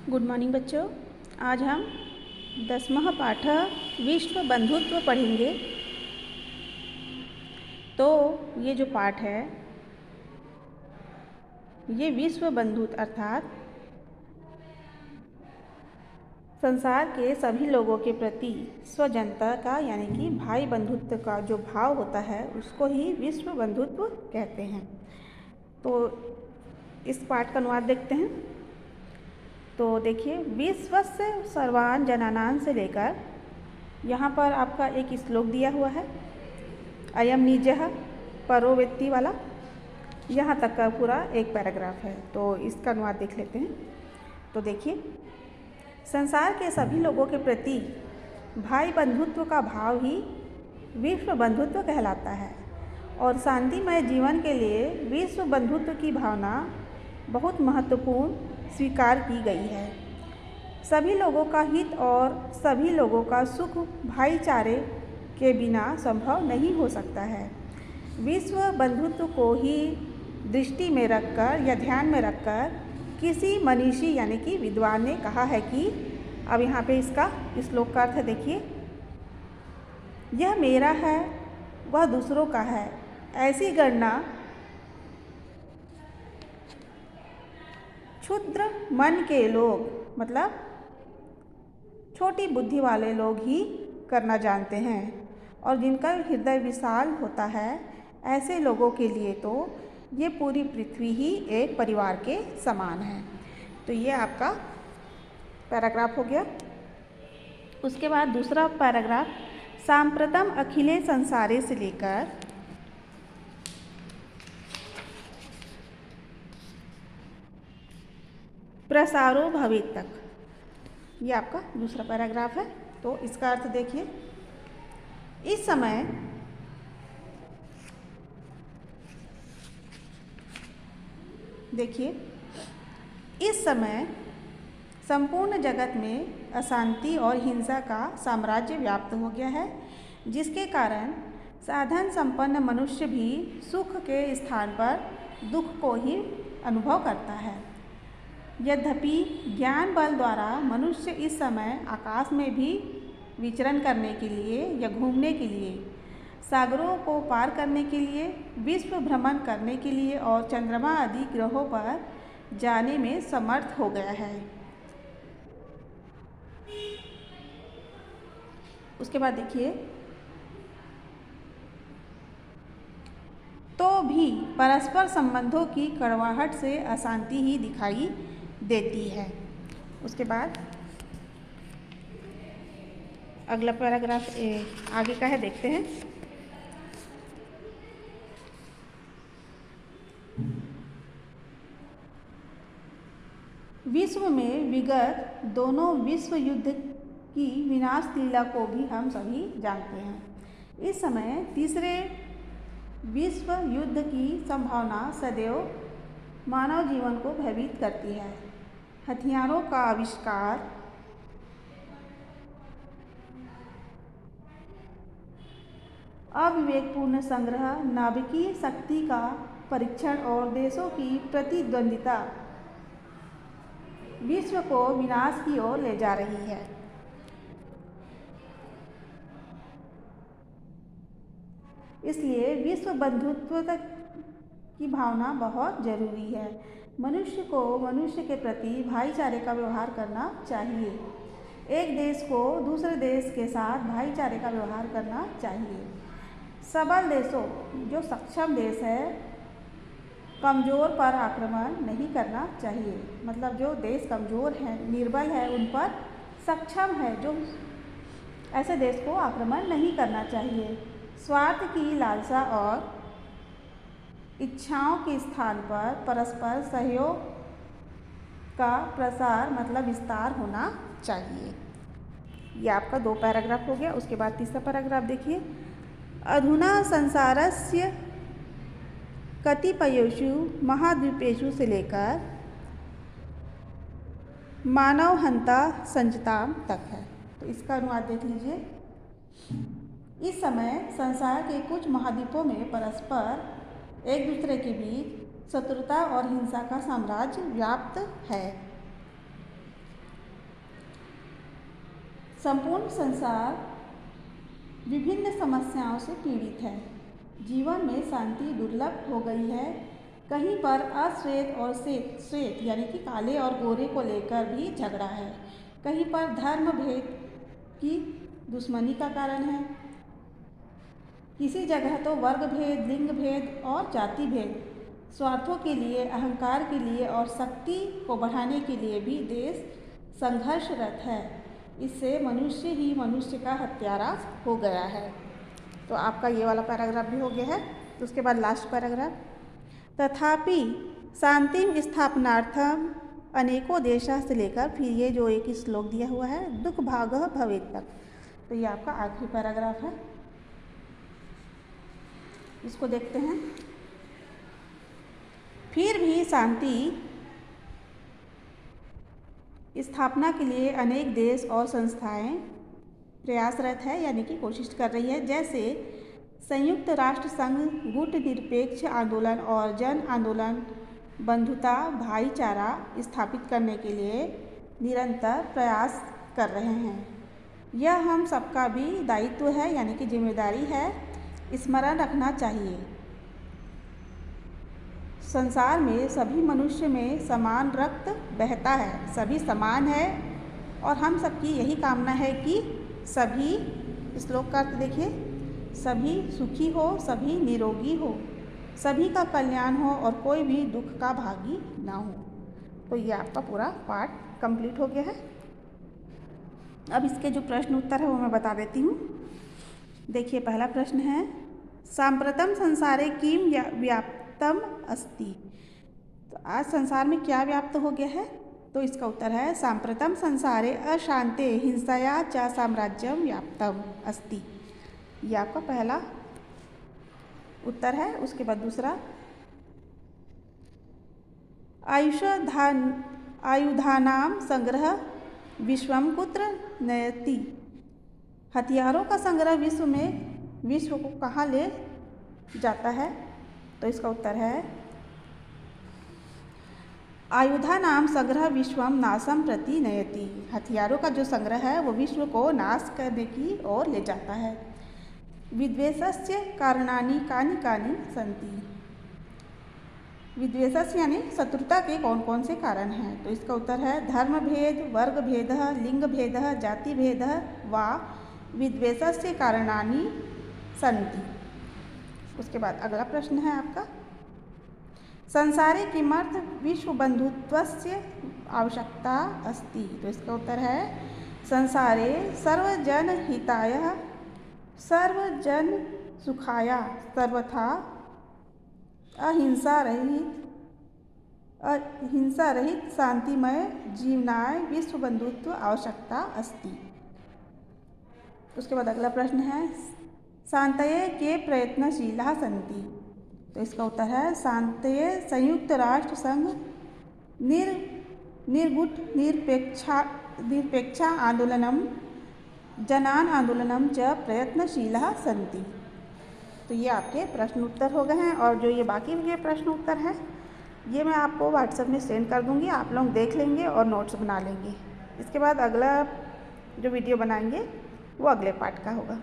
Good morning बच्चों। आज हम 10वां पाठ विश्व बंधुत्व पढ़ेंगे। तो ये जो पाठ है ये विश्व बंधुत्व अर्थात संसार के सभी लोगों के प्रति स्वजनता का यानी कि भाई बंधुत्व का जो भाव होता है उसको ही विश्व बंधुत्व कहते हैं। तो इस पाठ का अनुवाद देखते हैं। तो देखिए, विश्वस्य सर्वान् जनानां से लेकर यहाँ पर आपका एक श्लोक दिया हुआ है, अयम निजः परो वेत्ति वाला, यहाँ तक का पूरा एक पैराग्राफ है। तो इसका अनुवाद देख लेते हैं। तो देखिए, संसार के सभी लोगों के प्रति भाई बंधुत्व का भाव ही विश्व बंधुत्व कहलाता है और शांतिमय जीवन के लिए विश्व बंधुत्व की भावना बहुत महत्वपूर्ण स्वीकार की गई है। सभी लोगों का हित और सभी लोगों का सुख भाईचारे के बिना संभव नहीं हो सकता है। विश्व बंधुत्व को ही दृष्टि में रखकर या ध्यान में रखकर किसी मनीषी यानी कि विद्वान ने कहा है कि, अब यहाँ पे इसका श्लोक का अर्थ देखिए, यह मेरा है वह दूसरों का है, ऐसी गणना क्षुद्र मन के लोग मतलब छोटी बुद्धि वाले लोग ही करना जानते हैं और जिनका हृदय विशाल होता है ऐसे लोगों के लिए तो ये पूरी पृथ्वी ही एक परिवार के समान है। तो ये आपका पैराग्राफ हो गया। उसके बाद दूसरा पैराग्राफ, सांप्रतम अखिले संसारे से लेकर प्रसारो भवेत् तक, ये आपका दूसरा पैराग्राफ है। तो इसका अर्थ देखिए, इस समय देखिए इस समय संपूर्ण जगत में अशांति और हिंसा का साम्राज्य व्याप्त हो गया है, जिसके कारण साधन संपन्न मनुष्य भी सुख के स्थान पर दुख को ही अनुभव करता है। यद्यपि ज्ञान बल द्वारा मनुष्य इस समय आकाश में भी विचरण करने के लिए या घूमने के लिए, सागरों को पार करने के लिए, विश्व भ्रमण करने के लिए और चंद्रमा आदि ग्रहों पर जाने में समर्थ हो गया है। उसके बाद देखिए, तो भी परस्पर संबंधों की कड़वाहट से अशांति ही दिखाई देती है। उसके बाद अगला पैराग्राफ आगे का है, देखते हैं। विश्व में विगत दोनों विश्व युद्ध की विनाश लीला को भी हम सभी जानते हैं। इस समय तीसरे विश्व युद्ध की संभावना सदैव मानव जीवन को भयभीत करती है। हथियारों का आविष्कार, अविवेकपूर्ण संग्रह, नाभिकीय शक्ति का परीक्षण और देशों की प्रतिद्वंदिता विश्व को विनाश की ओर ले जा रही है। इसलिए विश्व बंधुत्व की भावना बहुत जरूरी है। मनुष्य को मनुष्य के प्रति भाईचारे का व्यवहार करना चाहिए। एक देश को दूसरे देश के साथ भाईचारे का व्यवहार करना चाहिए। सबल देशों, जो सक्षम देश है, कमज़ोर पर आक्रमण नहीं करना चाहिए। मतलब जो देश कमज़ोर है, निर्बल है, उन पर सक्षम है जो ऐसे देश को आक्रमण नहीं करना चाहिए। स्वार्थ की लालसा और इच्छाओं के स्थान पर परस्पर सहयोग का प्रसार मतलब विस्तार होना चाहिए। ये आपका 2 पैराग्राफ हो गया। उसके बाद तीसरा पैराग्राफ देखिए, अधुना संसारस्य कतिपयेषु महाद्वीपेषु से लेकर मानवहंता संजताम तक है। तो इसका अनुवाद देख लीजिए। इस समय संसार के कुछ महाद्वीपों में परस्पर एक दूसरे के बीच शत्रुता और हिंसा का साम्राज्य व्याप्त है। संपूर्ण संसार विभिन्न समस्याओं से पीड़ित है। जीवन में शांति दुर्लभ हो गई है। कहीं पर अश्वेत और श्वेत यानी कि काले और गोरे को लेकर भी झगड़ा है। कहीं पर धर्म भेद की दुश्मनी का कारण है। किसी जगह तो वर्ग भेद, लिंग भेद और जाति भेद, स्वार्थों के लिए, अहंकार के लिए और शक्ति को बढ़ाने के लिए भी देश संघर्षरत है। इससे मनुष्य ही मनुष्य का हत्यारा हो गया है। तो आपका ये वाला पैराग्राफ भी हो गया है। तो उसके बाद लास्ट पैराग्राफ, तथापि शांतिम स्थापनार्थम अनेकों देशा से लेकर फिर ये जो एक श्लोक दिया हुआ है दुख भाग भवेत तक। तो ये आपका आखिरी पैराग्राफ है। इसको देखते हैं। फिर भी शांति स्थापना के लिए अनेक देश और संस्थाएं प्रयासरत है यानी कि कोशिश कर रही है। जैसे संयुक्त राष्ट्र संघ गुट निरपेक्ष आंदोलन और जन आंदोलन बंधुता भाईचारा स्थापित करने के लिए निरंतर प्रयास कर रहे हैं। यह हम सबका भी दायित्व है यानी कि जिम्मेदारी है, स्मरण रखना चाहिए। संसार में सभी मनुष्य में समान रक्त बहता है, सभी समान है और हम सबकी यही कामना है कि सभी, श्लोक का अर्थ देखिए, सभी सुखी हो, सभी निरोगी हो, सभी का कल्याण हो और कोई भी दुख का भागी ना हो। तो ये आपका पूरा पाठ कंप्लीट हो गया है। अब इसके जो प्रश्न उत्तर है वो मैं बता देती हूँ। देखिए पहला प्रश्न है, सांप्रतम संसारे किम व्याप्तम अस्ति। तो आज संसार में क्या व्याप्त हो गया है? तो इसका उत्तर है सांप्रतम संसारे अशांते हिंसया च साम्राज्यम व्याप्तम अस्ति। यह आपका पहला उत्तर है। उसके बाद दूसरा, आयुधानाम संग्रह विश्वम कुत्र नयति। हथियारों का संग्रह विश्व को कहाँ ले जाता है? तो इसका उत्तर है आयुधानाम संग्रह विश्वम नाशम प्रति नयति। हथियारों का जो संग्रह है वो विश्व को नाश करने की ओर ले जाता है। विद्वेषस्य कारणानि कानि कानि सन्ति। विद्वेषस्य यानी शत्रुता के कौन कौन से कारण हैं? तो इसका उत्तर है धर्म भेद, वर्ग भेद, लिंग भेद, जाति भेद वा विद्वेषस्य कारणानि सन्ति। उसके बाद अगला प्रश्न है आपका, संसारे किमर्थ विश्व बंधुत्वस्य आवश्यकता अस्ति। तो इसका उत्तर है संसारे सर्वजन हिताय सर्वजन सुखाय सर्वथा अहिंसा रहित शांतिमय जीवनाय विश्व बंधुत्व आवश्यकता अस्ति। उसके बाद अगला प्रश्न है, शांतये के प्रयत्नशीला सन्ति। तो इसका उत्तर है शांतये संयुक्त राष्ट्र संघ निर्गुट निरपेक्षा आंदोलनम जनान आंदोलनम च प्रयत्नशीला सन्ति। तो ये आपके प्रश्न उत्तर हो गए हैं और जो ये बाकी के प्रश्न उत्तर हैं ये मैं आपको व्हाट्सएप में सेंड कर दूँगी। आप लोग देख लेंगे और नोट्स बना लेंगे। इसके बाद अगला जो वीडियो बनाएंगे वो अगले पार्ट का होगा।